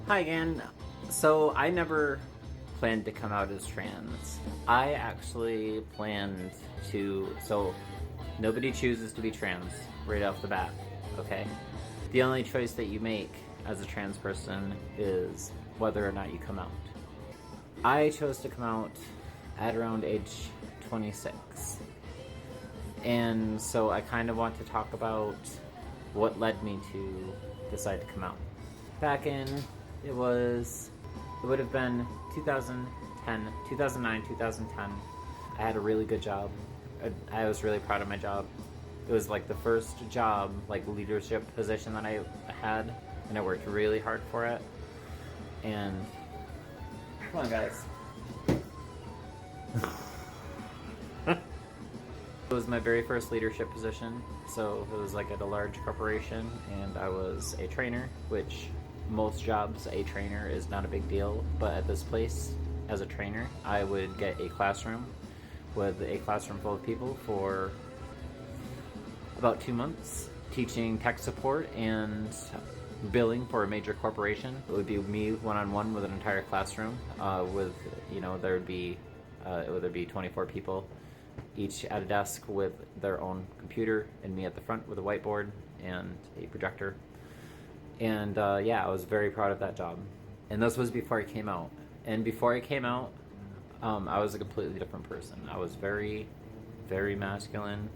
Hi again. So I never planned to come out as trans. I actually planned to, so nobody chooses to be trans right off the bat, okay? The only choice that you make as a trans person is whether or not you come out. I chose to come out at around age 26. And so I kind of want to talk about what led me to decide to come out. Back in, it would have been 2010, 2009, 2010. I had a really good job. I was really proud of my job. It was like the first job, like leadership position that I had, and I worked really hard for it. And come on, guys. It was my very first leadership position, so it was like at a large corporation, and I was a trainer, which most jobs, a trainer is not a big deal, but at this place, as a trainer, I would get a classroom with a classroom full of people for about 2 months, teaching tech support and billing for a major corporation. It would be me one-on-one with an entire classroom, with, there'd be 24 people, each at a desk with their own computer, and me at the front with a whiteboard and a projector. And yeah, I was very proud of that job. And this was before I came out. And before I came out, I was a completely different person. I was very, very masculine.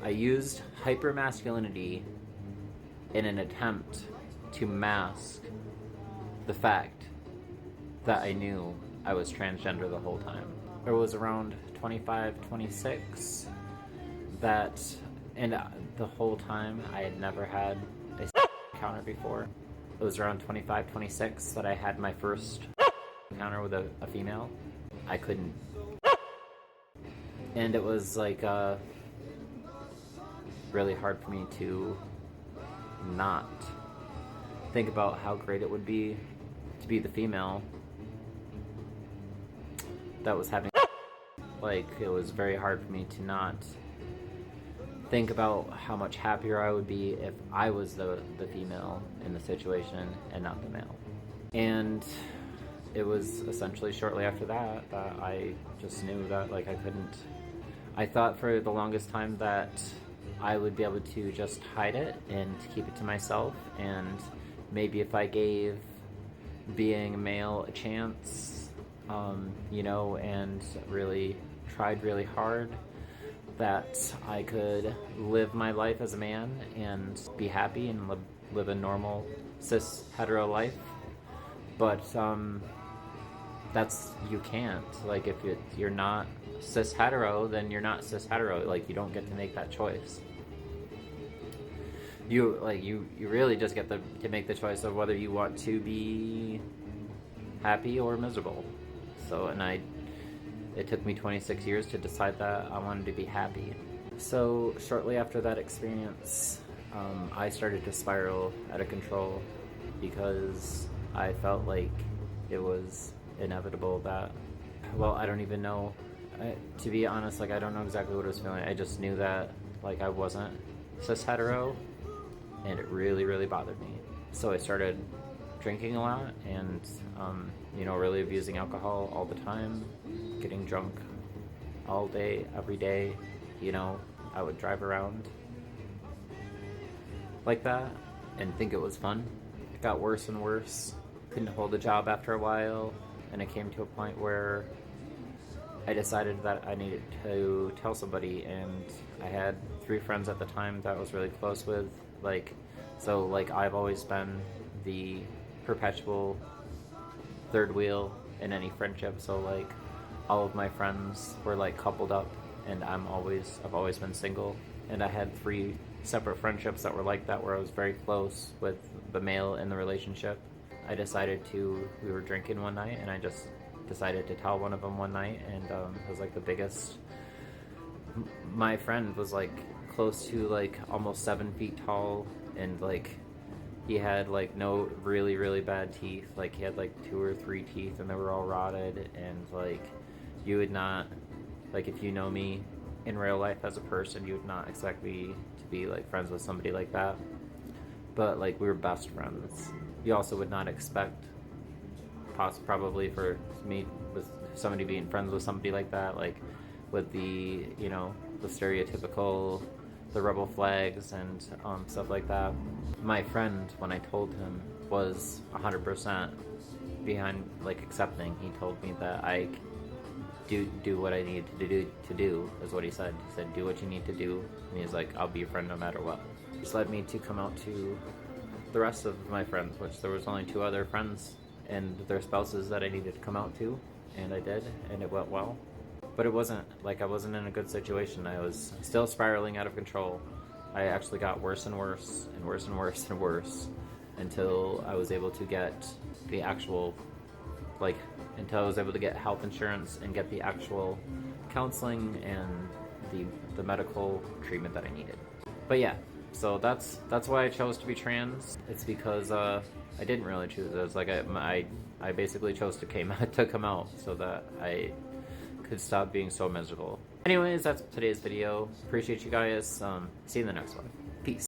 I used hyper-masculinity in an attempt to mask the fact that I knew I was transgender the whole time. It was around 25, 26 and the whole time I had never had a encounter before. It was around 25, 26 that I had my first encounter with a female. I couldn't. And it was like really hard for me to not think about how great it would be to be the female that was having. Like, it was very hard for me to not think about how much happier I would be if I was the female in the situation and not the male. And it was essentially shortly after that I just knew that, like, I couldn't. I thought for the longest time that I would be able to just hide it and keep it to myself, and maybe if I gave being a male a chance, and really tried really hard, that I could live my life as a man and be happy and live a normal cis hetero life. But you can't. Like, if you're not cis hetero, then you're not cis hetero. Like, you don't get to make that choice. You really just get to make the choice of whether you want to be happy or miserable. So, it took me 26 years to decide that I wanted to be happy. So shortly after that experience, I started to spiral out of control because I felt like it was inevitable that, well, I don't even know. To be honest, like, I don't know exactly what I was feeling. I just knew that, like, I wasn't cis hetero, and it really, really bothered me. So I started drinking a lot and, really abusing alcohol all the time, getting drunk all day, every day. I would drive around like that and think it was fun. It got worse and worse. Couldn't hold a job after a while, and it came to a point where I decided that I needed to tell somebody, and I had 3 friends at the time that I was really close with. I've always been the perpetual third wheel in any friendship, so like all of my friends were like coupled up, and I've always been single. And I had 3 separate friendships that were like that, where I was very close with the male in the relationship. We were drinking one night, and I just decided to tell one of them one night, and it was like the biggest. My friend was like close to like almost 7 feet tall, and like he had like no really, really bad teeth. Like, he had like 2 or 3 teeth, and they were all rotted, and like you would not, like, if you know me in real life as a person, you would not expect me to be like friends with somebody like that. But like, we were best friends. You also would not expect probably for me with somebody being friends with somebody like that, like with the, you know, the stereotypical, the rebel flags and stuff like that. My friend, when I told him, was 100% behind, like, accepting. He told me that I do what I need to do is what he said. He said, do what you need to do, and he's like, I'll be your friend no matter what. This led me to come out to the rest of my friends, which there was only 2 other friends and their spouses that I needed to come out to, and I did, and it went well. But it wasn't like I wasn't in a good situation. I was still spiraling out of control. I actually got worse and worse and worse and worse and worse until I was able to get the actual, like, until I was able to get health insurance and get the actual counseling and the medical treatment that I needed. But yeah, so that's why I chose to be trans. It's because I didn't really choose. It was like I basically chose to come out so that I could stop being so miserable. Anyways, that's today's video. Appreciate you guys. See you in the next one. Peace.